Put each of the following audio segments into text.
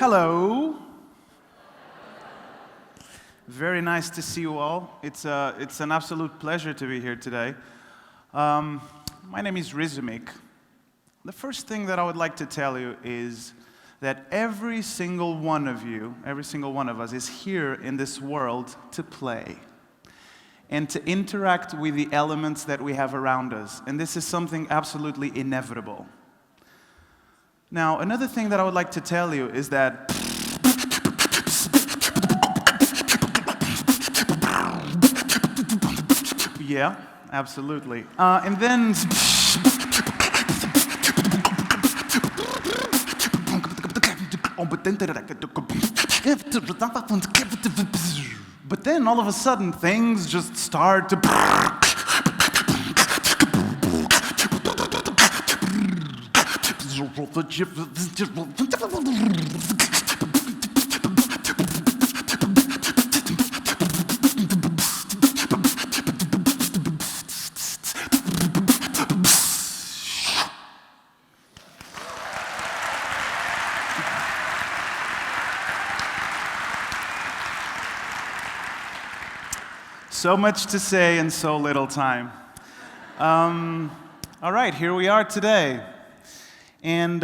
Hello. Very nice to see you all. It's an absolute pleasure to be here today. My name is Rizumik. The first thing that I would like to tell you is that every single one of you, every single one of us is here in this world to play and to interact with the elements that we have around us. And this is something absolutely inevitable. Now, another thing that I would like to tell you is that yeah, absolutely. And then but then all of a sudden things just start to so much to say in so little time. All right, here we are today. And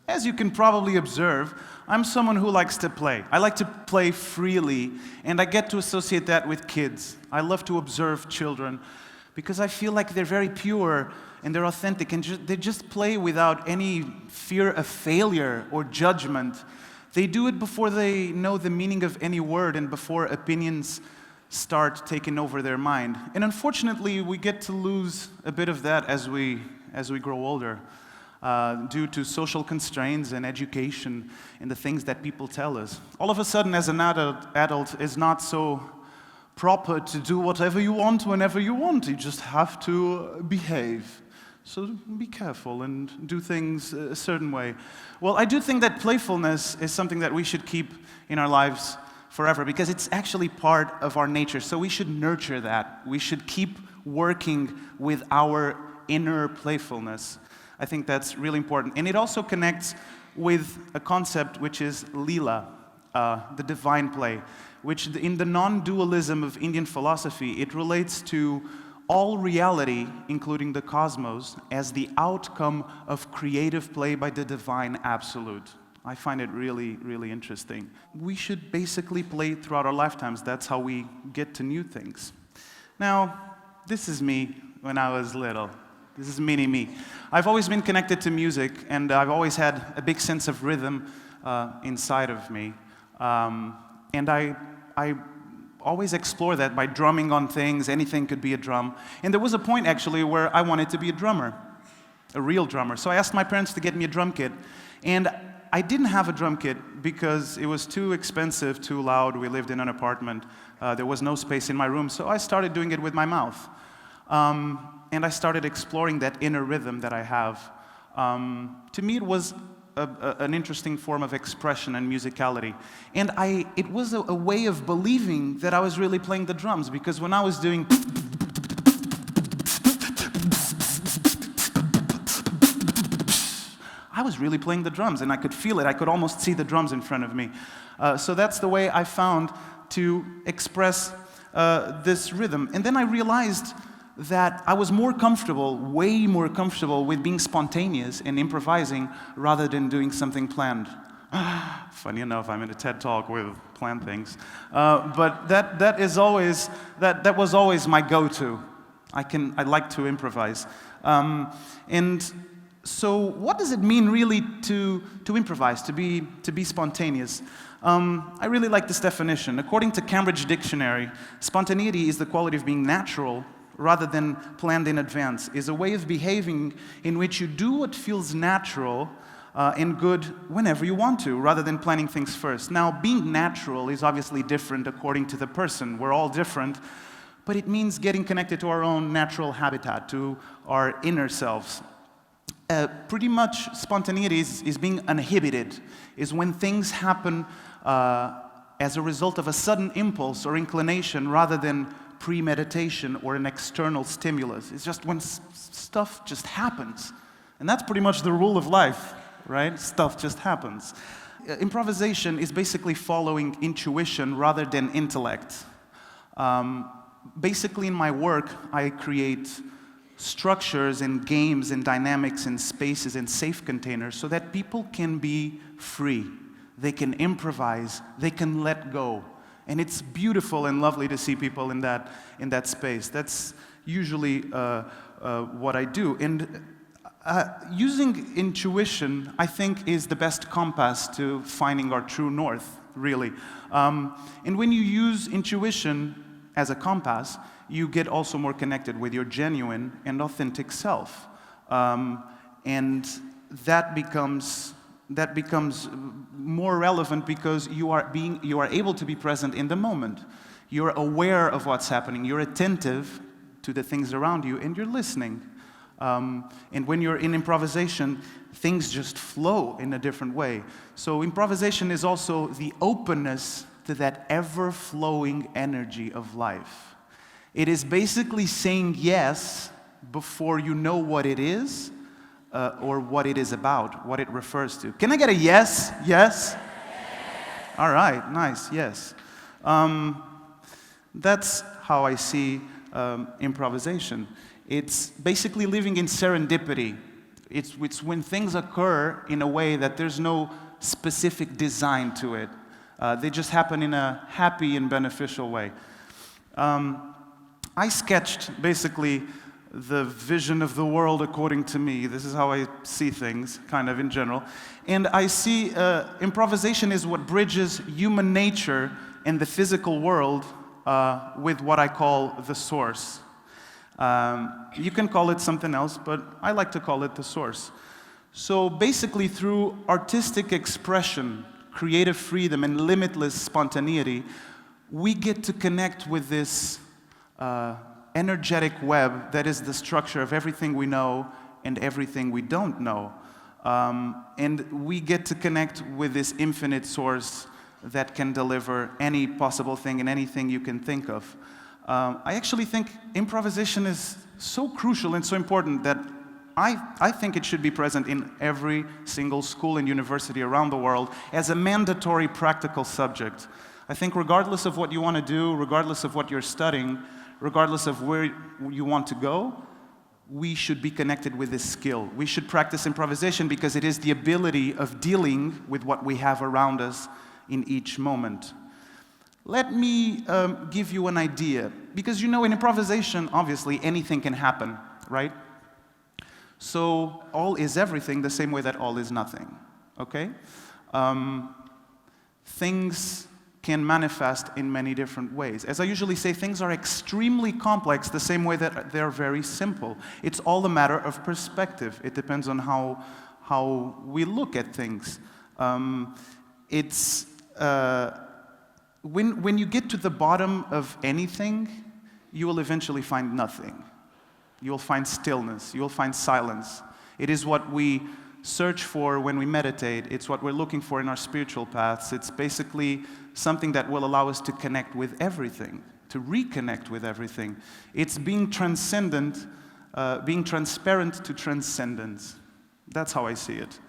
as you can probably observe, I'm someone who likes to play. I like to play freely, and I get to associate that with kids. I love to observe children because I feel like they're very pure and they're authentic, and they just play without any fear of failure or judgment. They do it before they know the meaning of any word and before opinions start taking over their mind. And unfortunately, we get to lose a bit of that as we grow older due to social constraints and education and the things that people tell us. All of a sudden, as an adult, it's not so proper to do whatever you want whenever you want. You just have to behave. So be careful and do things a certain way. Well, I do think that playfulness is something that we should keep in our lives forever, because it's actually part of our nature. So we should nurture that. We should keep working with our inner playfulness. I think that's really important. And it also connects with a concept which is lila, the divine play, which in the non-dualism of Indian philosophy, it relates to all reality, including the cosmos, as the outcome of creative play by the divine absolute. I find it really, really interesting. We should basically play throughout our lifetimes. That's how we get to new things. Now, this is me when I was little. This is mini me. I've always been connected to music, and I've always had a big sense of rhythm inside of me. And I always explore that by drumming on things. Anything could be a drum. And there was a point, actually, where I wanted to be a drummer, a real drummer. So I asked my parents to get me a drum kit. And I didn't have a drum kit because it was too expensive, too loud. We lived in an apartment. There was no space in my room, so I started doing it with my mouth. And I started exploring that inner rhythm that I have. To me, it was an interesting form of expression and musicality. And it was a way of believing that I was really playing the drums, because when I was doing I was really playing the drums, and I could feel it. I could almost see the drums in front of me. So that's the way I found to express this rhythm. And then I realized that I was more comfortable, way more comfortable, with being spontaneous and improvising rather than doing something planned. Funny enough, I'm in a TED Talk with planned things. But that was always my go-to. I like to improvise. So what does it mean really to improvise, to be spontaneous? I really like this definition. According to Cambridge Dictionary, spontaneity is the quality of being natural rather than planned in advance, is a way of behaving in which you do what feels natural and good whenever you want to, rather than planning things first. Now, being natural is obviously different according to the person. We're all different, but it means getting connected to our own natural habitat, to our inner selves. Pretty much spontaneity is being uninhibited, is when things happen as a result of a sudden impulse or inclination rather than premeditation or an external stimulus. It's just when stuff just happens. And that's pretty much the rule of life, right? Stuff just happens. improvisation is basically following intuition rather than intellect. Basically, in my work, I create structures and games and dynamics and spaces and safe containers so that people can be free. They can improvise, they can let go. And it's beautiful and lovely to see people in that space. That's usually what I do. And using intuition, I think, is the best compass to finding our true north, really. And when you use intuition as a compass, you get also more connected with your genuine and authentic self. And that becomes more relevant because you are able to be present in the moment. You're aware of what's happening. You're attentive to the things around you, and you're listening. And when you're in improvisation, things just flow in a different way. So improvisation is also the openness to that ever-flowing energy of life. It is basically saying yes before you know what it is, or what it is about, what it refers to. Can I get a yes? Yes? All right, nice, yes. That's how I see improvisation. It's basically living in serendipity. It's when things occur in a way that there's no specific design to it. They just happen in a happy and beneficial way. I sketched basically the vision of the world according to me. This is how I see things, kind of in general. And I see improvisation is what bridges human nature and the physical world with what I call the source. You can call it something else, but I like to call it the source. So basically, through artistic expression, creative freedom, and limitless spontaneity, we get to connect with this energetic web that is the structure of everything we know and everything we don't know. And we get to connect with this infinite source that can deliver any possible thing and anything you can think of. I actually think improvisation is so crucial and so important that I think it should be present in every single school and university around the world as a mandatory practical subject. I think regardless of what you want to do, regardless of what you're studying, regardless of where you want to go, we should be connected with this skill. We should practice improvisation because it is the ability of dealing with what we have around us in each moment. Let me give you an idea. Because you know, in improvisation, obviously, anything can happen, right? So all is everything the same way that all is nothing, okay? Things can manifest in many different ways. As I usually say, things are extremely complex the same way that they're very simple. It's all a matter of perspective. It depends on how we look at things. When you get to the bottom of anything, you will eventually find nothing. You will find stillness. You will find silence. It is what we search for when we meditate. It's what we're looking for in our spiritual paths. It's basically something that will allow us to connect with everything, to reconnect with everything. It's being transcendent, being transparent to transcendence. That's how I see it.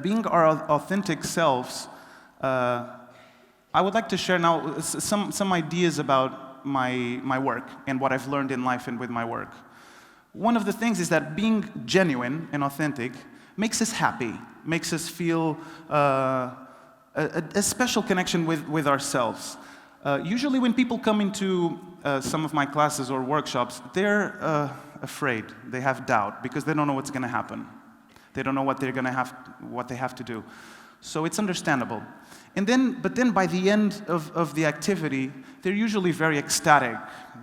Being our authentic selves, I would like to share now some ideas about my work and what I've learned in life and with my work. One of the things is that being genuine and authentic makes us happy, makes us feel a special connection with ourselves. Usually when people come into some of my classes or workshops, they're afraid, they have doubt, because they don't know what's going to happen. They don't know what they have to do. So it's understandable. But then by the end of the activity, they're usually very ecstatic.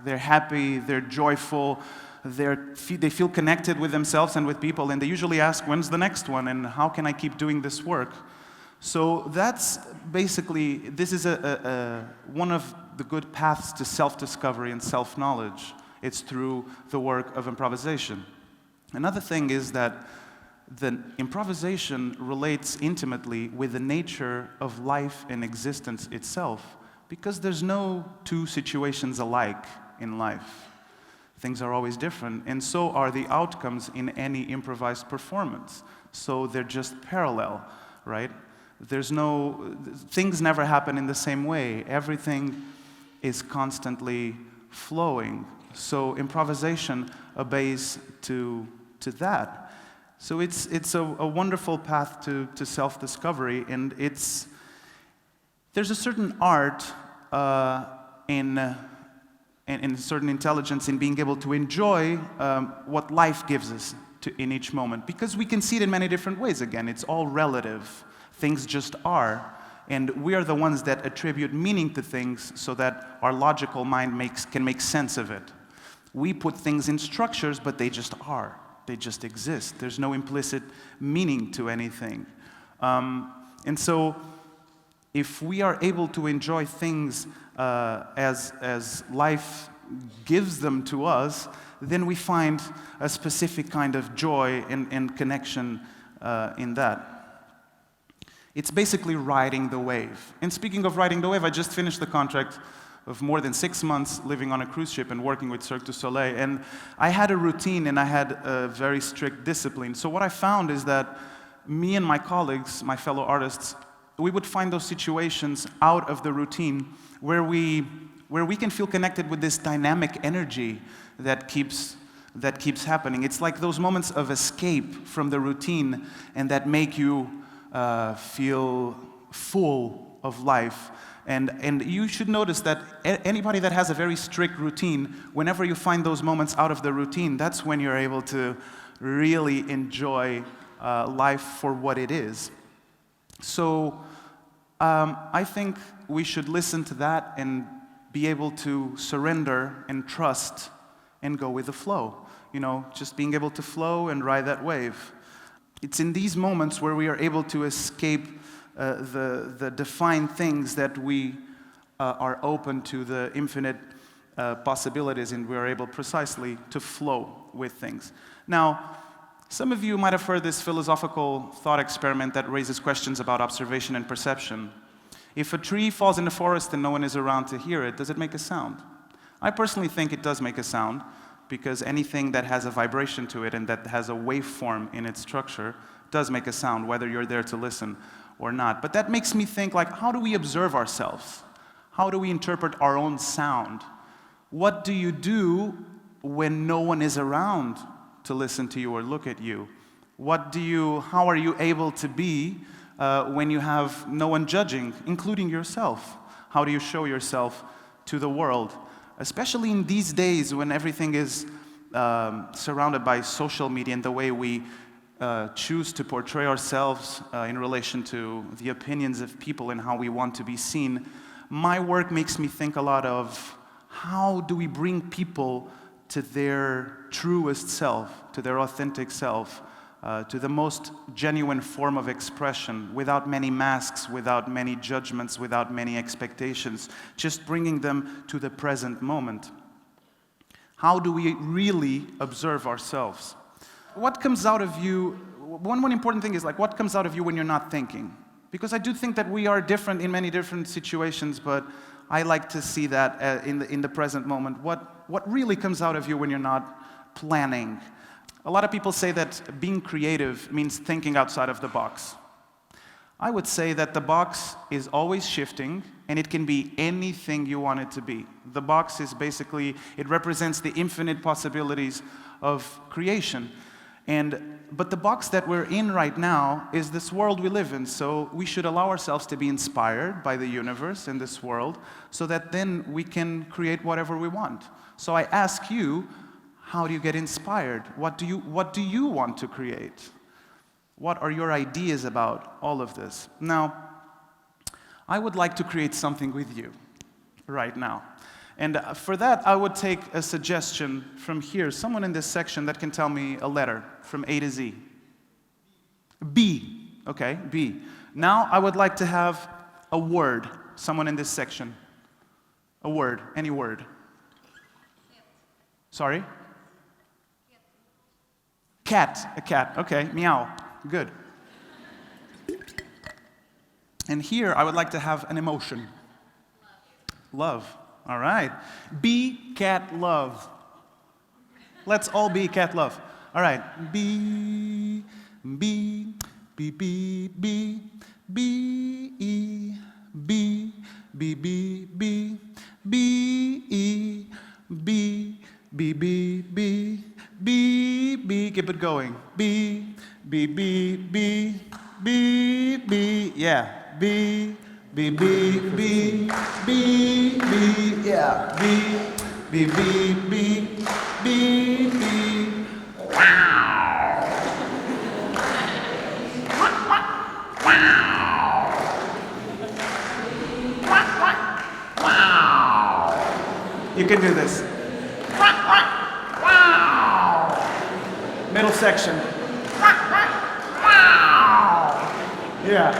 They're happy, they're joyful, they feel connected with themselves and with people, and they usually ask, when's the next one, and how can I keep doing this work? So that's basically, this is one of the good paths to self-discovery and self-knowledge. It's through the work of improvisation. Another thing is that the improvisation relates intimately with the nature of life and existence itself, because there's no two situations alike in life. things are always different, and so are the outcomes in any improvised performance. So they're just parallel, right? Things never happen in the same way. Everything is constantly flowing. So improvisation obeys to that. So it's a wonderful path to self-discovery, and there's a certain art in certain intelligence in being able to enjoy what life gives us in each moment, because we can see it in many different ways. Again, it's all relative. Things just are, and we are the ones that attribute meaning to things so that our logical mind can make sense of it. We put things in structures, but they just are. They just exist. There's no implicit meaning to anything. And so, if we are able to enjoy things as life gives them to us, then we find a specific kind of joy and connection in that. It's basically riding the wave. And speaking of riding the wave, I just finished the contract of more than 6 months living on a cruise ship and working with Cirque du Soleil. And I had a routine and I had a very strict discipline. So what I found is that me and my colleagues, my fellow artists, we would find those situations out of the routine where we can feel connected with this dynamic energy that keeps happening. It's like those moments of escape from the routine and that make you feel full of life. And you should notice that anybody that has a very strict routine, whenever you find those moments out of the routine, that's when you're able to really enjoy life for what it is. So I think we should listen to that and be able to surrender and trust and go with the flow. Just being able to flow and ride that wave. It's in these moments where we are able to escape the defined things that we are open to the infinite possibilities, and we are able precisely to flow with things. Now, some of you might have heard this philosophical thought experiment that raises questions about observation and perception. If a tree falls in the forest and no one is around to hear it, does it make a sound? I personally think it does make a sound, because anything that has a vibration to it and that has a waveform in its structure does make a sound, whether you're there to listen or not. But that makes me think, how do we observe ourselves? How do we interpret our own sound? What do you do when no one is around to listen to you or look at you? How are you able to be when you have no one judging, including yourself? How do you show yourself to the world? Especially in these days when everything is surrounded by social media and the way we choose to portray ourselves in relation to the opinions of people and how we want to be seen, my work makes me think a lot of how do we bring people to their truest self, to their authentic self, to the most genuine form of expression, without many masks, without many judgments, without many expectations, just bringing them to the present moment. How do we really observe ourselves? What comes out of you, one important thing is what comes out of you when you're not thinking? Because I do think that we are different in many different situations, but I like to see that in the present moment. What really comes out of you when you're not planning? A lot of people say that being creative means thinking outside of the box. I would say that the box is always shifting, and it can be anything you want it to be. The box is basically, it represents the infinite possibilities of creation. But the box that we're in right now is this world we live in, so we should allow ourselves to be inspired by the universe and this world, so that then we can create whatever we want. So I ask you, how do you get inspired? What do you want to create? What are your ideas about all of this? Now, I would like to create something with you right now. And for that, I would take a suggestion from here. Someone in this section that can tell me a letter from A to Z. B. Okay, B. Now, I would like to have a word. Someone in this section. A word. Any word. Sorry? Cat. A cat. Okay, meow. Good. And here, I would like to have an emotion. Love. All right. B, cat, love. Let's all be cat love. All right. B, B, B, B, B, B, E, B, B, B, B, B, E, B, B, B, B, B, B. Keep it going. B, B, B, B, B, B. Yeah. B, B, B, B, B, B. Yeah. B, B, B, B, B, B. You can do this. Middle section. Yeah.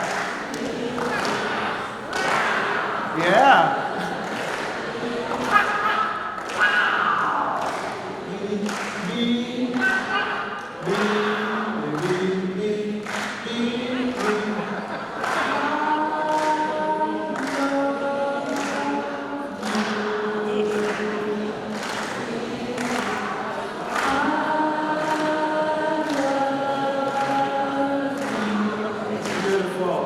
Yeah. Beautiful.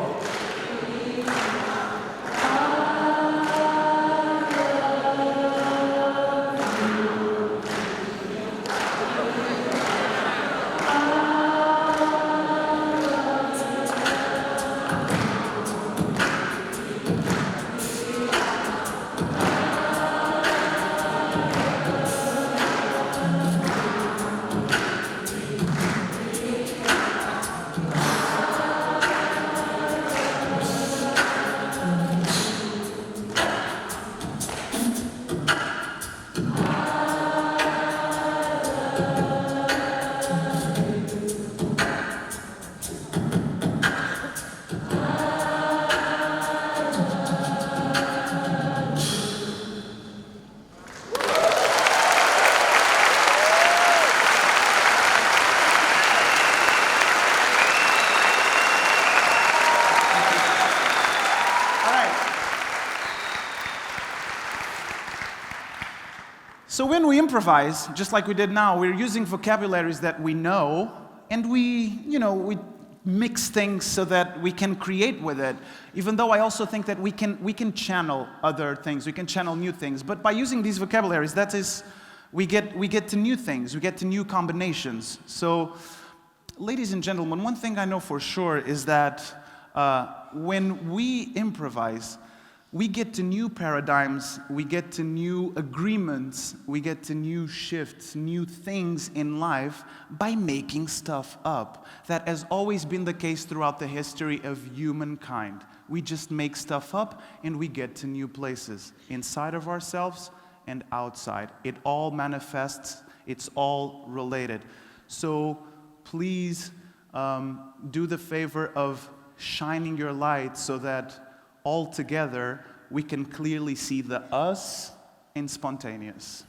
So when we improvise, just like we did now, we're using vocabularies that we know, and we mix things so that we can create with it. Even though I also think that we can channel other things, we can channel new things. But by using these vocabularies, that is, we get to new things, we get to new combinations. So, ladies and gentlemen, one thing I know for sure is that when we improvise, we get to new paradigms, we get to new agreements, we get to new shifts, new things in life by making stuff up. That has always been the case throughout the history of humankind. We just make stuff up and we get to new places, inside of ourselves and outside. It all manifests, it's all related. So please do the favor of shining your light so that all together, we can clearly see the us in Spontaneous.